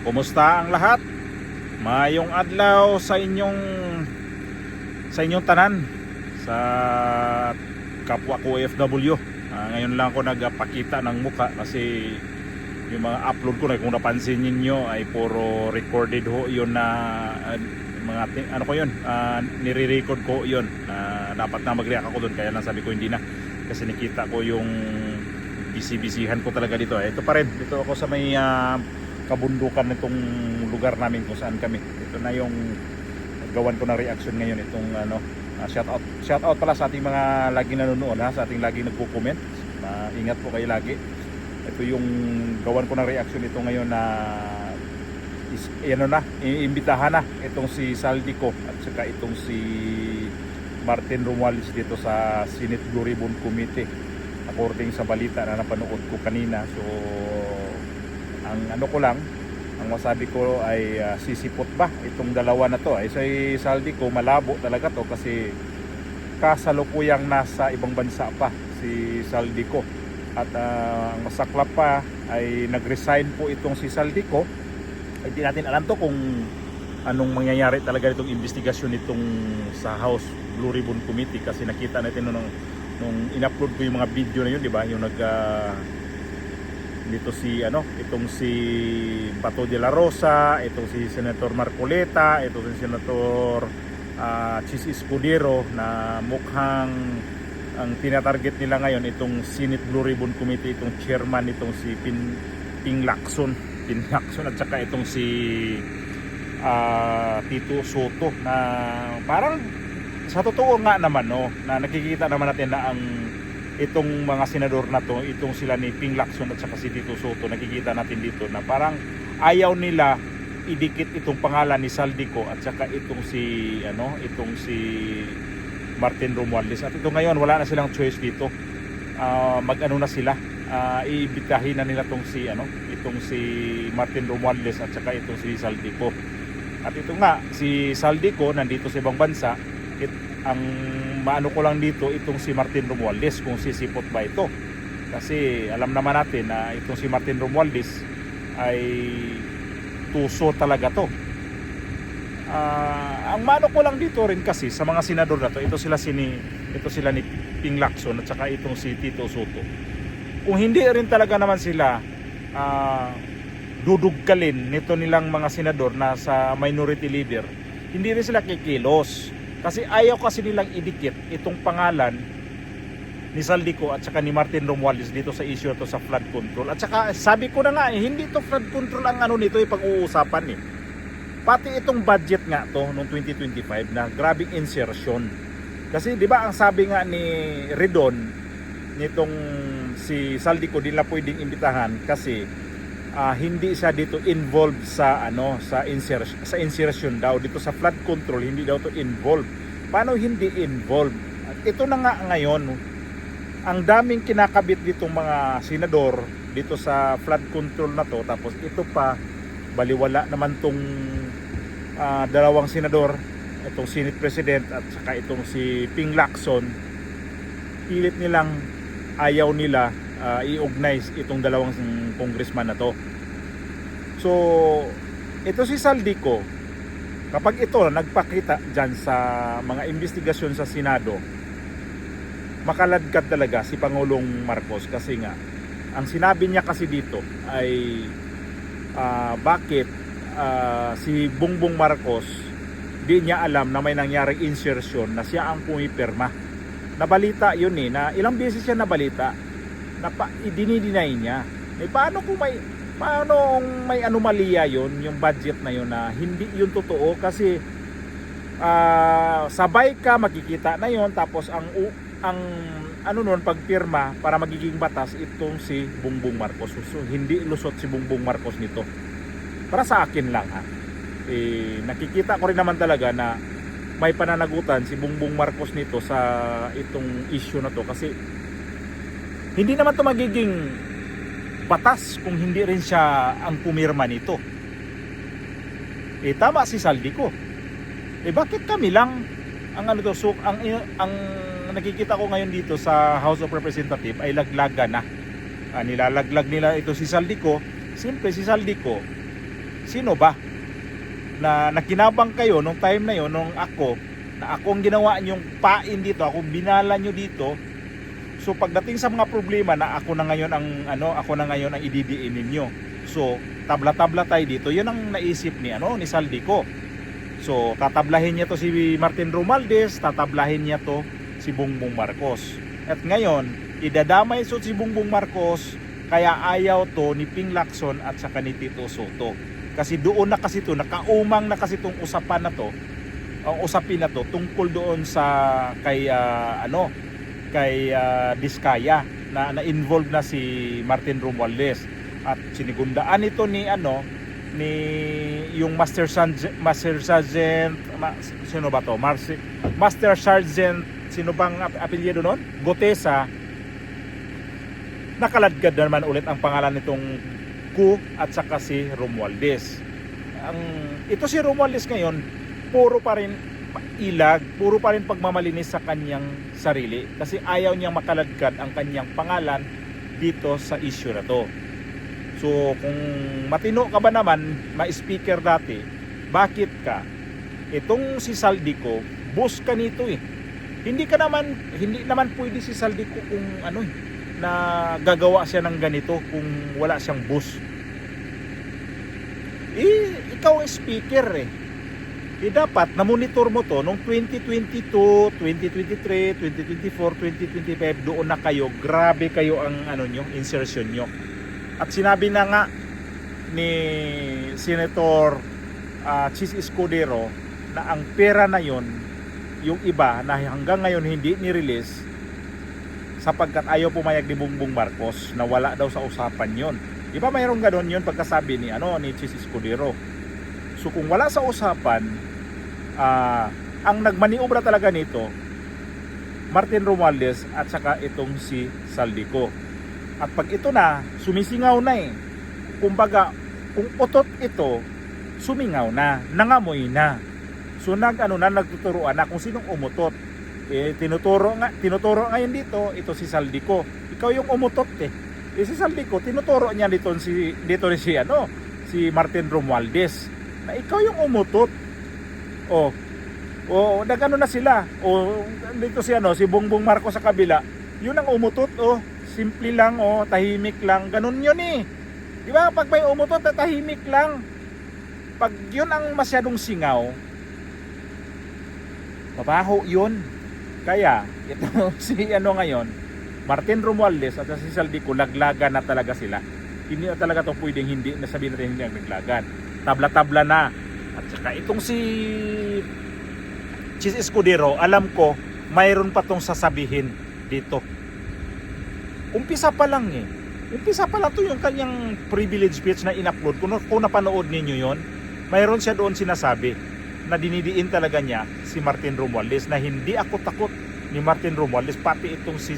Kumusta ang lahat? Mayong adlaw sa inyong tanan sa kapwa ko OFW. Ngayon lang ako nagpakita ng muka kasi yung mga upload ko na kung napansin niyo ay puro recorded ho yun na mga ano ko yun, nire-record ko yun. Dapat na mag-react ako doon kaya lang sabi ko hindi na kasi nakita ko yung busy-busyhan ko talaga dito. Ito pa rin, dito ako sa may kabundukan nitong lugar namin kung saan kami. Ito na yung gawan ko ng reaction ngayon itong shout out pala sa ating mga laging nanonood sa ating laging nagko-comment. Ingat po kayo lagi. Ito yung gawan ko ng reaction ito ngayon na iimbitahan na itong si Saldico at saka itong si Martin Romualdez dito sa Senate Blue Ribbon Committee according sa balita na napanood ko kanina. So ang masabi ko ay sisipot ba itong dalawa na to. Ay si Saldico malabo talaga to kasi kasalukuyang nasa ibang bansa pa si Saldico at ang masaklap pa ay nag-resign po itong si Saldico. Ay di natin alam to kung anong mangyayari talaga itong investigasyon itong sa House Blue Ribbon Committee kasi nakita natin nung in-upload ko yung mga video na yun, di ba? Yung dito si itong si Bato de la Rosa, itong si Senator Marcoleta, itong si Senator Chis Escudero na mukhang ang tinatarget nila ngayon itong Senate Blue Ribbon Committee, itong chairman itong si Ping Lacson at saka itong si Tito Soto na parang sa totoo nga naman na nakikita naman natin na ang itong mga senador na to, itong sila ni Ping Lacson at saka si Tito Soto, nakikita natin dito na parang ayaw nila idikit itong pangalan ni Saldico at saka itong si Martin Romualdez. At ito ngayon wala na silang choice dito. Mag-ano na sila, iimbitahin na nila itong si Martin Romualdez at saka itong si Saldico. At ito nga si Saldico nandito sa ibang bansa. Ang maano ko lang dito itong si Martin Romualdez kung sisipot ba ito kasi alam naman natin na itong si Martin Romualdez ay tuso talaga to. Ang maano ko lang dito rin kasi sa mga senador na to, ito sila ni Ping Lacson at saka itong si Tito Soto, kung hindi rin talaga naman sila dudugkalin nito nilang mga senador na sa minority leader, hindi rin sila kikilos. Kasi ayaw kasi nilang idikit itong pangalan ni Saldico at saka ni Martin Romualdez dito sa issue to sa flood control. At saka sabi ko na nga hindi to flood control ang nito pag-uusapan Pati itong budget nga to noong 2025 na grabing insertion. Kasi 'di ba ang sabi nga ni Redon nitong si Saldico din na pwedeng imbitahan kasi hindi siya dito involved sa insertion daw dito sa flood control, hindi daw to involved. Paano hindi involved? At ito na nga ngayon, ang daming kinakabit ditong mga senador dito sa flood control na to, tapos ito pa baliwala naman tong dalawang senador, itong Senate President at saka itong si Ping Lacson. Pilit nilang ayaw nila i-organize itong dalawang congressman na to. So ito si Saldico, kapag ito nagpakita dyan sa mga investigasyon sa Senado, makaladkad talaga si Pangulong Marcos kasi nga ang sinabi niya kasi dito ay bakit si Bongbong Marcos di niya alam na may nangyaring insertion na siya ang pumipirma. Nabalita yun na ilang beses siya nabalita na dinideny niya. Paano may anomalya yon yung budget na yon na hindi yun totoo kasi sabay ka makikita na yon tapos ang pagpirma para magiging batas itong si Bongbong Marcos. So hindi lusot si Bongbong Marcos nito. Para sa akin lang nakikita ko rin naman talaga na may pananagutan si Bongbong Marcos nito sa itong issue na to kasi hindi naman to magiging batas kung hindi rin siya ang pumirma nito. Tama si Saldico. Bakit kami lang ang ang nakikita ko ngayon dito sa House of Representatives ay laglaga na. Nilalaglag nila ito si Saldico. Siyempre si Saldico Sino ba? Na nakinabang kayo nung time na yon, nung na akong ginawa nyong pain dito, akong binala nyo dito. So pagdating sa mga problema na ako na ngayon ang ididiin ninyo. So tabla-tabla tayo dito. 'Yun ang naisip ni ni Saldico. So tatablahin niya to si Martin Romualdez, tatablahin niya to si Bongbong Marcos. At ngayon, idadamay si Bongbong Marcos, kaya ayaw to ni Ping Lacson at saka ni Tito Soto. Kasi doon na kasi to, nakaumang na kasi tong usapan na to, ang usapin na to tungkol doon sa kay Diskaya na involved na si Martin Romualdez at sinigundaan ito ni yung Master Sergeant sino ba to? Master Sergeant, sino bang apelyido noon? Gotesa. Nakaladkad naman ulit ang pangalan nitong Ku at saka si Romualdez. Ito si Romualdez ngayon, puro pa rin ilag, puro pa rin pagmamalinis sa kanyang sarili kasi ayaw niyang makaladkad ang kanyang pangalan dito sa issue na to. So kung matino ka ba naman, ma-speaker dati, bakit ka? Itong si Saldico, boss ka nito eh. Hindi naman pwede si Saldico kung na gagawa siya ng ganito kung wala siyang boss. Ikaw ang speaker eh. Dapat na-monitor mo to noong 2022, 2023, 2024, 2025, doon na kayo. Grabe kayo ang insertion nyo. At sinabi na nga ni Senator Chis Escudero na ang pera na yon, yung iba na hanggang ngayon hindi ni-release sapagkat ayaw pumayag ni Bongbong Marcos na wala daw sa usapan yon. Iba mayroong ganoon yon pagkasabi ni Chis Escudero. So kung wala sa usapan, ang nagmaniobra talaga nito Martin Romualdez at saka itong si Saldico. At pag ito na, sumisingaw na eh. Kumbaga, kung utot ito, sumingaw na, nangamoy na. So nagtuturuan na kung sinong umutot. Tinuturo ngayon dito, ito si Saldico. Ikaw yung umutot eh. Si Saldico, tinuturo niya dito si Martin Romualdez. Na ikaw yung umutot. Nagano na sila. Dito si Bongbong Marcos sa kabila. Yun ang umutot simple lang tahimik lang. Ganun yun eh. Di ba? Pag may umutot, tahimik lang. Pag yun ang masyadong singaw, mabaho yun. Kaya ito ngayon, Martin Romualdez at si Saldico, laglagan na talaga sila. Hindi na talaga to pwedeng hindi, nasabihin natin hindi ang laglagan. Tabla-tabla na. At saka itong si Chis Escudero, alam ko mayroon pa tong sasabihin dito. Umpisa pa lang to yung kanyang privilege speech na in-upload. Kung napanood ninyo yon, mayroon siya doon sinasabi na dinidiin talaga niya si Martin Romualdez na hindi ako takot ni Martin Romualdez, pati itong si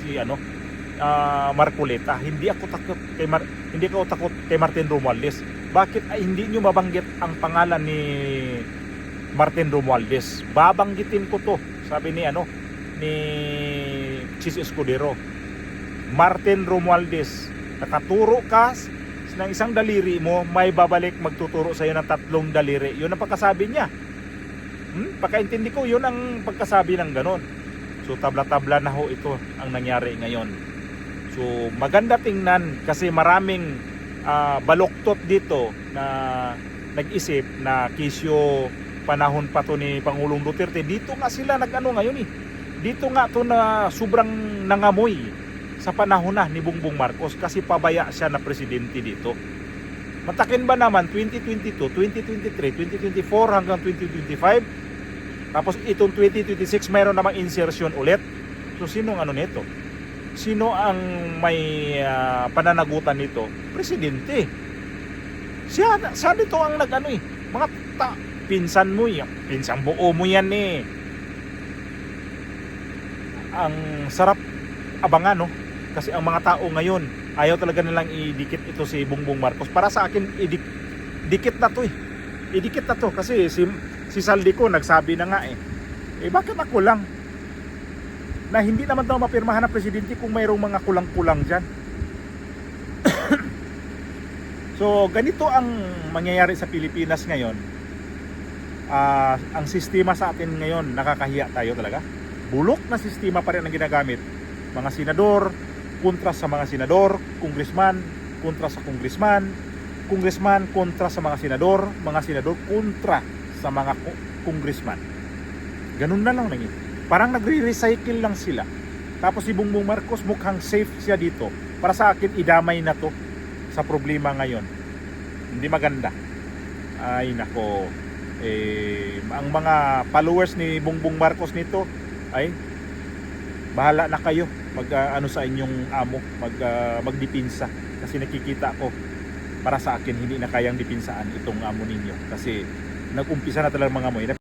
Marcoleta. Hindi ako takot kay Martin Romualdez. Bakit hindi nyo mabanggit ang pangalan ni Martin Romualdez? Babanggitin ko to, sabi ni Chis Escudero. Martin Romualdez, nakaturo ka ng isang daliri mo, may babalik magtuturo sa iyo ng 3 daliri. Yun ang pagkasabi niya. Pagkaintindi ko, yun ang pagkasabi ng ganon. So tabla-tabla na ho ito ang nangyari ngayon. So maganda tingnan kasi maraming baluktot dito na nag-isip na kisyo panahon pa to ni Pangulong Duterte. Dito nga sila ngayon eh. Dito nga to na sobrang nangamoy sa panahon na ni Bongbong Marcos kasi pabaya siya na presidente dito. Matakin ba naman 2022, 2023, 2024 hanggang 2025? Tapos itong 2026 mayroon namang insertion ulit. So sino nito? Sino ang may pananagutan nito? Presidente. Siya dito ang mga pinsan mo yan. Pinsang buo mo yan eh. Ang sarap abangan kasi ang mga tao ngayon ayaw talaga nilang idikit ito si Bongbong Marcos. Para sa akin dikit na to eh. Idikit na to kasi si Saldico nagsabi na nga bakit ako lang na hindi naman daw mapirmahan ng presidente kung mayroong mga kulang-kulang dyan. So ganito ang mangyayari sa Pilipinas ngayon. Ang sistema sa atin ngayon, nakakahiya tayo talaga. Bulok na sistema pa rin ang ginagamit. Mga senador kontra sa mga senador, congressman kontra sa congressman, congressman kontra sa mga senador kontra sa mga congressman. Ganun na lang nangyayari. Parang nagre-recycle lang sila. Tapos si Bongbong Marcos mukhang safe siya dito. Para sa akin, idamay na to sa problema ngayon. Hindi maganda. Ay nako. Ang mga followers ni Bongbong Marcos nito ay bahala na kayo ano sa inyong amo, magdipinsa, kasi nakikita ko para sa akin hindi na kayang dipinsaan itong amo ninyo kasi nag-umpisa na talaga mga amoy.